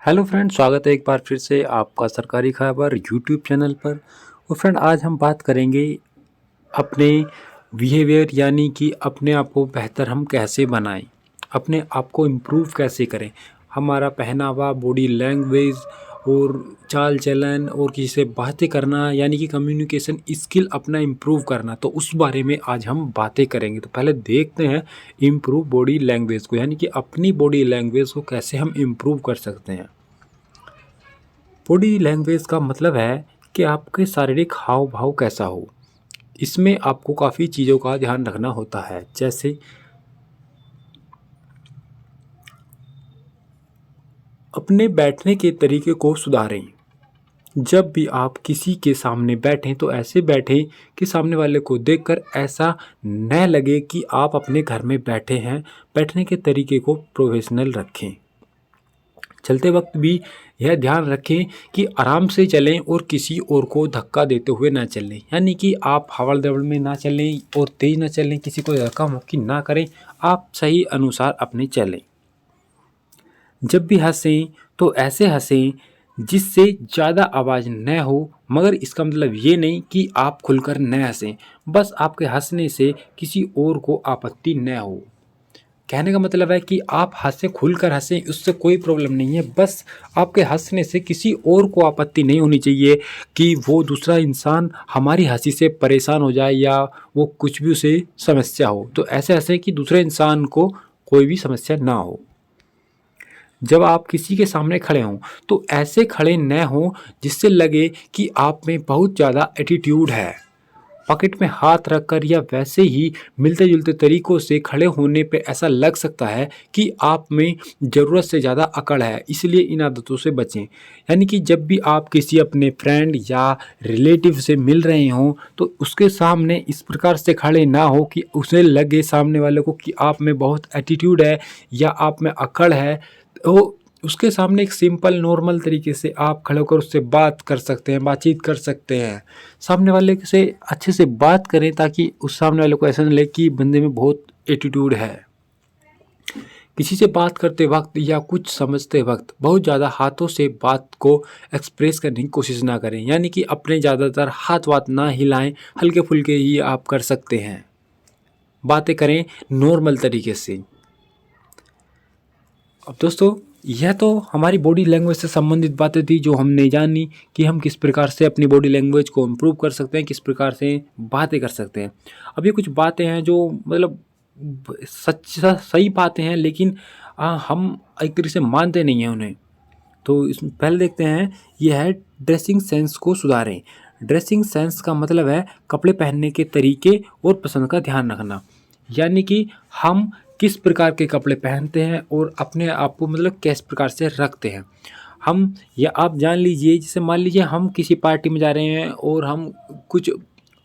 Hello friend, स्वागत है एक बार फिर से आपका सरकारी खबर यूट्यूब चैनल पर। और फ्रेंड, आज हम बात करेंगे अपने बिहेवियर यानी कि अपने आप को बेहतर हम कैसे बनाएं, अपने आप को इम्प्रूव कैसे करें। हमारा पहनावा, बॉडी लैंग्वेज और चाल चलन और किसी से बातें करना यानी कि कम्युनिकेशन स्किल अपना इम्प्रूव करना, तो उस बारे में आज हम बातें करेंगे। तो पहले देखते हैं इम्प्रूव बॉडी लैंग्वेज को, यानी कि अपनी बॉडी लैंग्वेज को कैसे हम इम्प्रूव कर सकते हैं। बॉडी लैंग्वेज का मतलब है कि आपके शारीरिक हाव भाव कैसा हो। इसमें आपको काफ़ी चीज़ों का ध्यान रखना होता है, जैसे अपने बैठने के तरीके को सुधारें। जब भी आप किसी के सामने बैठें तो ऐसे बैठें कि सामने वाले को देखकर ऐसा न लगे कि आप अपने घर में बैठे हैं। बैठने के तरीके को प्रोफेशनल रखें। चलते वक्त भी यह ध्यान रखें कि आराम से चलें और किसी और को धक्का देते हुए ना चलें, यानी कि आप हवड़ दबड़ में ना चलें और तेज़ ना चलें, किसी को धक्का मुक्की ना करें, आप सही अनुसार अपने चलें। जब भी हंसें तो ऐसे हंसें जिससे ज़्यादा आवाज़ न हो, मगर इसका मतलब ये नहीं कि आप खुलकर न हंसें, बस आपके हंसने से किसी और को आपत्ति न हो। कहने का मतलब है कि आप हँसें, खुलकर हँसें, उससे कोई प्रॉब्लम नहीं है। बस आपके हँसने से किसी और को आपत्ति नहीं होनी चाहिए कि वो दूसरा इंसान हमारी हँसी से परेशान हो जाए या वो कुछ भी उसे समस्या हो। तो ऐसे हँसें कि दूसरे इंसान को कोई भी समस्या ना हो। जब आप किसी के सामने खड़े हों तो ऐसे खड़े न हों जिससे लगे कि आप में बहुत ज़्यादा एटीट्यूड है। पॉकेट में हाथ रखकर या वैसे ही मिलते जुलते तरीकों से खड़े होने पे ऐसा लग सकता है कि आप में ज़रूरत से ज़्यादा अकड़ है, इसलिए इन आदतों से बचें। यानी कि जब भी आप किसी अपने फ्रेंड या रिलेटिव से मिल रहे हों तो उसके सामने इस प्रकार से खड़े ना हो कि उसे लगे सामने वाले को कि आप में बहुत एटीट्यूड है या आप में अकड़ है। तो उसके सामने एक सिंपल नॉर्मल तरीके से आप खड़े होकर उससे बात कर सकते हैं, बातचीत कर सकते हैं। सामने वाले से अच्छे से बात करें ताकि उस सामने वाले को ऐसा न लगे कि बंदे में बहुत एटीट्यूड है। किसी से बात करते वक्त या कुछ समझते वक्त बहुत ज़्यादा हाथों से बात को एक्सप्रेस करने की कोशिश ना करें, यानी कि अपने ज़्यादातर हाथ वाथ ना हिलाएं, हल्के फुल्के ही आप कर सकते हैं। बातें करें नॉर्मल तरीके से। अब दोस्तों, यह तो हमारी बॉडी लैंग्वेज से संबंधित बातें थी जो हमने जानी कि हम किस प्रकार से अपनी बॉडी लैंग्वेज को इम्प्रूव कर सकते हैं, किस प्रकार से बातें कर सकते हैं। अब ये कुछ बातें हैं जो मतलब सही बातें हैं, लेकिन हम एक तरीके से मानते नहीं हैं उन्हें। तो इसमें पहले देखते हैं, यह है ड्रेसिंग सेंस को सुधारें। ड्रेसिंग सेंस का मतलब है कपड़े पहनने के तरीके और पसंद का ध्यान रखना, यानी कि हम किस प्रकार के कपड़े पहनते हैं और अपने आप को मतलब किस प्रकार से रखते हैं हम। या आप जान लीजिए, जैसे मान लीजिए हम किसी पार्टी में जा रहे हैं और हम कुछ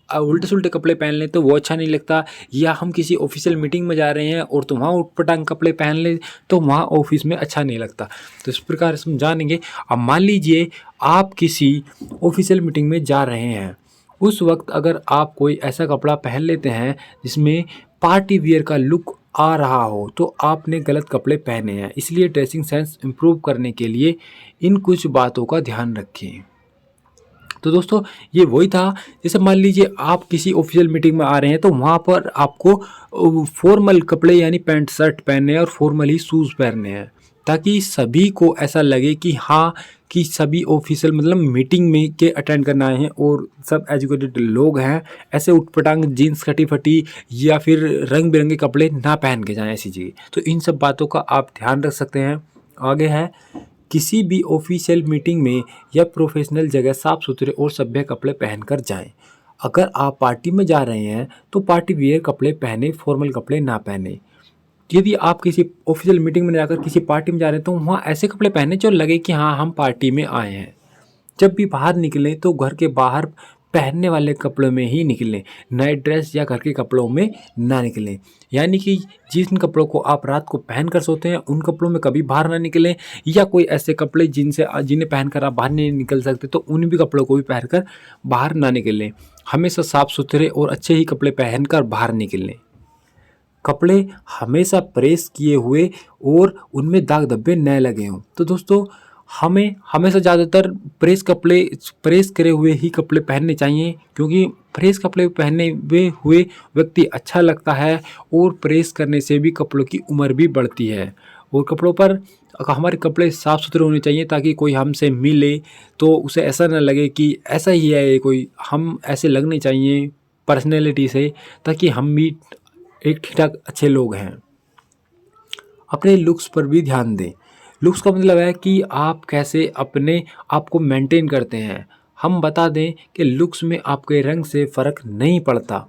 उल्टे सुल्टे कपड़े पहन लें तो वो अच्छा नहीं लगता, या हम किसी ऑफिशियल मीटिंग में जा रहे हैं और तो वहाँ उटपटांग कपड़े पहन लें तो वहाँ ऑफिस में अच्छा नहीं लगता। तो इस प्रकार से हम जानेंगे। अब मान लीजिए आप किसी ऑफिशियल मीटिंग में जा रहे हैं, उस वक्त अगर आप कोई ऐसा कपड़ा पहन लेते हैं जिसमें पार्टी वियर का लुक आ रहा हो तो आपने गलत कपड़े पहने हैं। इसलिए ड्रेसिंग सेंस इम्प्रूव करने के लिए इन कुछ बातों का ध्यान रखें। तो दोस्तों, ये वही था, जैसे मान लीजिए आप किसी ऑफिशियल मीटिंग में आ रहे हैं तो वहाँ पर आपको फॉर्मल कपड़े यानी पैंट शर्ट पहनने हैं और फॉर्मल ही शूज़ पहनने हैं, ताकि सभी को ऐसा लगे कि हाँ, कि सभी ऑफिशियल मतलब मीटिंग में के अटेंड करना आए हैं और सब एजुकेटेड लोग हैं। ऐसे उटपटांग जीन्स कटी फटी या फिर रंग बिरंगे कपड़े ना पहन के जाएं ऐसी जगह। तो इन सब बातों का आप ध्यान रख सकते हैं। आगे है, किसी भी ऑफिशियल मीटिंग में या प्रोफेशनल जगह साफ सुथरे और सभ्य कपड़े पहनकर जाएं। अगर आप पार्टी में जा रहे हैं तो पार्टी वियर कपड़े पहने, फॉर्मल कपड़े ना पहने। यदि आप किसी ऑफिशियल मीटिंग में जाकर किसी पार्टी में जा रहे हैं तो वहाँ ऐसे कपड़े पहने जो लगे कि हाँ, हम पार्टी में आए हैं। जब भी बाहर निकलें तो घर के बाहर पहनने वाले कपड़ों में ही निकलें, नाइट ड्रेस या घर के कपड़ों में ना निकलें। यानी कि जिन कपड़ों को आप रात को पहन कर सोते हैं उन कपड़ों में कभी बाहर ना निकलें, या कोई ऐसे कपड़े जिन्हें पहनकर आप बाहर नहीं निकल सकते तो उन भी कपड़ों को भी पहनकर बाहर ना निकलें। हमेशा साफ़ सुथरे और अच्छे ही कपड़े पहनकर बाहर निकलें। कपड़े हमेशा प्रेस किए हुए और उनमें दाग धब्बे न लगे हों। तो दोस्तों, हमें हमेशा ज़्यादातर प्रेस करे हुए ही कपड़े पहनने चाहिए, क्योंकि प्रेस कपड़े पहने हुए व्यक्ति अच्छा लगता है और प्रेस करने से भी कपड़ों की उम्र भी बढ़ती है। और कपड़ों पर हमारे कपड़े साफ़ सुथरे होने चाहिए ताकि कोई हमसे मिले तो उसे ऐसा ना लगे कि ऐसा ही है ये कोई, हम ऐसे लगने चाहिए पर्सनैलिटी से ताकि हम भी एक ठीक-ठाक अच्छे लोग हैं। अपने लुक्स पर भी ध्यान दें। लुक्स का मतलब है कि आप कैसे अपने आप को मेंटेन करते हैं। हम बता दें कि लुक्स में आपके रंग से फ़र्क नहीं पड़ता।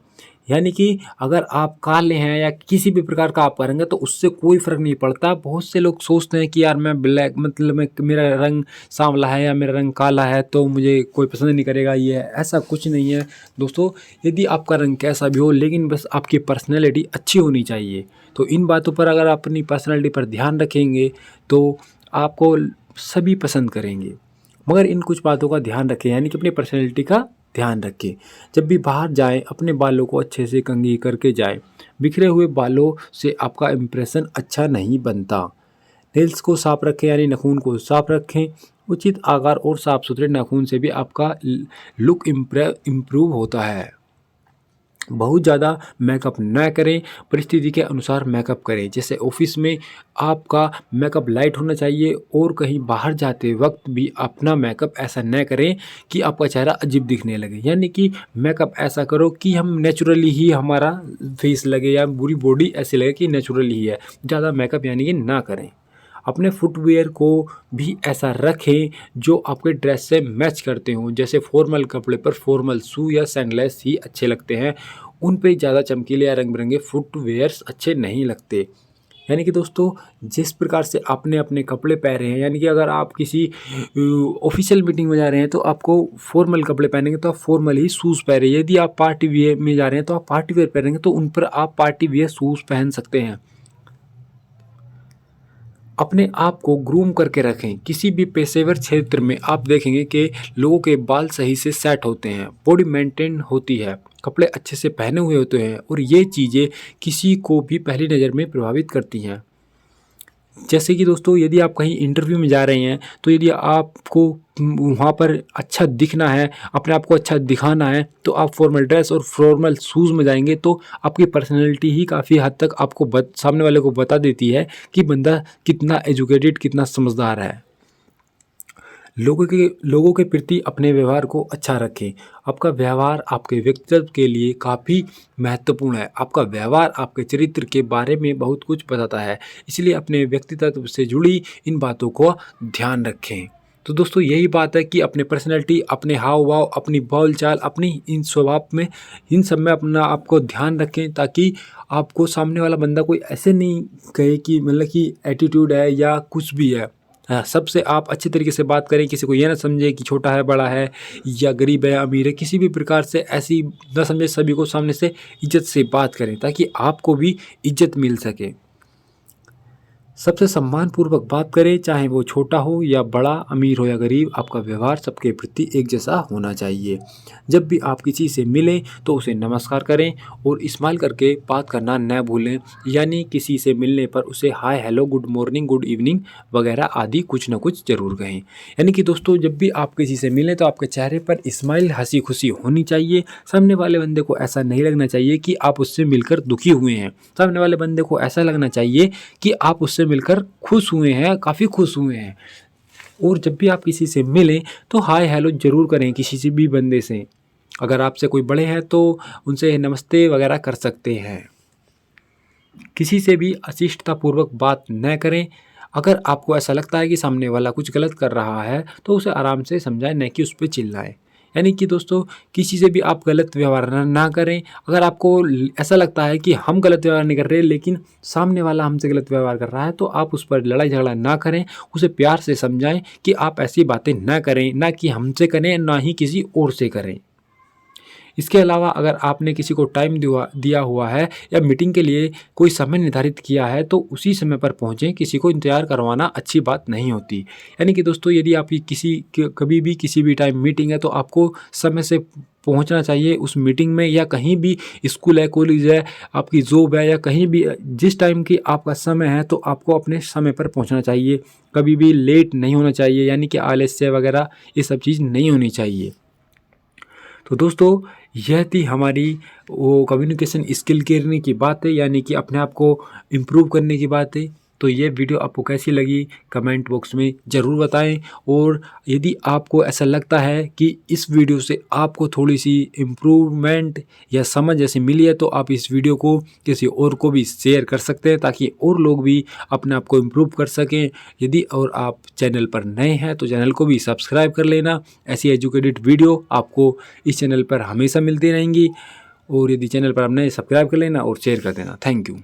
यानी कि अगर आप काले हैं या किसी भी प्रकार का आपका रंग है तो उससे कोई फ़र्क नहीं पड़ता। बहुत से लोग सोचते हैं कि यार मैं ब्लैक, मतलब मैं, मेरा रंग सांवला है या मेरा रंग काला है तो मुझे कोई पसंद नहीं करेगा, ये ऐसा कुछ नहीं है। दोस्तों, यदि आपका रंग कैसा भी हो लेकिन बस आपकी पर्सनैलिटी अच्छी होनी चाहिए। तो इन बातों पर अगर आप अपनी पर्सनैलिटी पर ध्यान रखेंगे तो आपको सभी पसंद करेंगे। मगर इन कुछ बातों का ध्यान रखें, यानी कि अपनी पर्सनैलिटी का ध्यान रखें। जब भी बाहर जाएँ अपने बालों को अच्छे से कंघी करके जाएँ। बिखरे हुए बालों से आपका इम्प्रेशन अच्छा नहीं बनता। नेल्स को साफ रखें, यानी नाखून को साफ रखें। उचित आकार और साफ सुथरे नाखून से भी आपका लुक इम्प्रूव होता है। बहुत ज़्यादा मेकअप न करें, परिस्थिति के अनुसार मेकअप करें। जैसे ऑफिस में आपका मेकअप लाइट होना चाहिए और कहीं बाहर जाते वक्त भी अपना मेकअप ऐसा न करें कि आपका चेहरा अजीब दिखने लगे। यानी कि मेकअप ऐसा करो कि हम नेचुरली ही हमारा फेस लगे या पूरी बॉडी ऐसी लगे कि नेचुरली ही है। ज़्यादा मेकअप यानी कि ना करें। अपने फुटवियर को भी ऐसा रखें जो आपके ड्रेस से मैच करते हों। जैसे फॉर्मल कपड़े पर फॉर्मल शू या सैंडल्स ही अच्छे लगते हैं, उन पे ज़्यादा चमकीले या रंग बिरंगे फुटवेयर्स अच्छे नहीं लगते। यानी कि दोस्तों, जिस प्रकार से आपने अपने कपड़े पहने हैं, यानी कि अगर आप किसी ऑफिशियल मीटिंग में जा रहे हैं तो आपको फॉर्मल कपड़े पहनेंगे तो आप फॉर्मल ही शूज़ पहने। यदि आप पार्टी वियर में जा रहे हैं तो आप पार्टी वियर पहनेंगे तो उन पर आप पार्टी वियर शूज़ पहन सकते हैं। अपने आप को ग्रूम करके रखें। किसी भी पेशेवर क्षेत्र में आप देखेंगे कि लोगों के बाल सही से सेट होते हैं, बॉडी मेंटेन होती है, कपड़े अच्छे से पहने हुए होते हैं और ये चीज़ें किसी को भी पहली नज़र में प्रभावित करती हैं। जैसे कि दोस्तों, यदि आप कहीं इंटरव्यू में जा रहे हैं तो यदि आपको वहाँ पर अच्छा दिखना है, अपने आप को अच्छा दिखाना है तो आप फॉर्मल ड्रेस और फॉर्मल शूज़ में जाएंगे तो आपकी पर्सनैलिटी ही काफ़ी हद तक आपको सामने वाले को बता देती है कि बंदा कितना एजुकेटेड, कितना समझदार है। लोगों के प्रति अपने व्यवहार को अच्छा रखें। आपका व्यवहार आपके व्यक्तित्व के लिए काफ़ी महत्वपूर्ण है। आपका व्यवहार आपके चरित्र के बारे में बहुत कुछ बताता है, इसलिए अपने व्यक्तित्व से जुड़ी इन बातों को ध्यान रखें। तो दोस्तों, यही बात है कि अपने पर्सनैलिटी, अपने हाव-भाव, अपनी बोलचाल, अपनी इन स्वभाव में, इन सब में अपना आपको ध्यान रखें ताकि आपको सामने वाला बंदा कोई ऐसे नहीं कहे कि मतलब कि एटीट्यूड है या कुछ भी है। हाँ, सबसे आप अच्छे तरीके से बात करें, किसी को ये ना समझे कि छोटा है, बड़ा है या गरीब है, अमीर है, किसी भी प्रकार से ऐसी ना समझे। सभी को सामने से इज़्ज़त से बात करें ताकि आपको भी इज़्ज़त मिल सके। सबसे सम्मानपूर्वक बात करें, चाहे वो छोटा हो या बड़ा, अमीर हो या गरीब, आपका व्यवहार सबके प्रति एक जैसा होना चाहिए। जब भी आप किसी से मिलें तो उसे नमस्कार करें और स्माइल करके बात करना न भूलें। यानी किसी से मिलने पर उसे hi, hello, good morning, good evening वगैरह आदि कुछ न कुछ ज़रूर कहें। यानी कि दोस्तों, जब भी आप किसी से मिलें तो आपके चेहरे पर स्माइल, हंसी खुशी होनी चाहिए। सामने वाले बंदे को ऐसा नहीं लगना चाहिए कि आप उससे मिलकर दुखी हुए हैं। सामने वाले बंदे को ऐसा लगना चाहिए कि आप उससे मिलकर खुश हुए हैं, काफ़ी खुश हुए हैं। और जब भी आप किसी से मिलें तो हाय हेलो ज़रूर करें किसी से भी बंदे से। अगर आपसे कोई बड़े हैं तो उनसे नमस्ते वगैरह कर सकते हैं। किसी से भी अशिष्टतापूर्वक बात न करें। अगर आपको ऐसा लगता है कि सामने वाला कुछ गलत कर रहा है तो उसे आराम से समझाएं, न कि उस पे चिल्लाएं। यानी कि दोस्तों, किसी से भी आप गलत व्यवहार ना करें। अगर आपको ऐसा लगता है कि हम गलत व्यवहार नहीं कर रहे लेकिन सामने वाला हमसे गलत व्यवहार कर रहा है तो आप उस पर लड़ाई झगड़ा ना करें। उसे प्यार से समझाएं कि आप ऐसी बातें ना करें, ना कि हमसे करें, ना ही किसी और से करें। इसके अलावा अगर आपने किसी को टाइम दिया हुआ है या मीटिंग के लिए कोई समय निर्धारित किया है तो उसी समय पर पहुँचें। किसी को इंतज़ार करवाना अच्छी बात नहीं होती। यानी कि दोस्तों, यदि आपकी कभी भी किसी भी टाइम मीटिंग है तो आपको समय से पहुंचना चाहिए उस मीटिंग में, या कहीं भी स्कूल है, कॉलेज है, आपकी जॉब है, या कहीं भी जिस टाइम की आपका समय है तो आपको अपने समय पर पहुंचना चाहिए। कभी भी लेट नहीं होना चाहिए, यानी कि आलस्य वगैरह ये सब चीज़ नहीं होनी चाहिए। तो दोस्तों यह थी हमारी वो कम्युनिकेशन स्किल करने की बातें, यानी कि अपने आप को इम्प्रूव करने की बातें। तो ये वीडियो आपको कैसी लगी कमेंट बॉक्स में ज़रूर बताएं, और यदि आपको ऐसा लगता है कि इस वीडियो से आपको थोड़ी सी इम्प्रूवमेंट या समझ जैसे मिली है तो आप इस वीडियो को किसी और को भी शेयर कर सकते हैं, ताकि और लोग भी अपने आप को इम्प्रूव कर सकें। यदि और आप चैनल पर नए हैं तो चैनल को भी सब्सक्राइब कर लेना। ऐसी एजुकेटेड वीडियो आपको इस चैनल पर हमेशा मिलती रहेंगी, और यदि चैनल पर आप नए सब्सक्राइब कर लेना और शेयर कर देना। Thank you.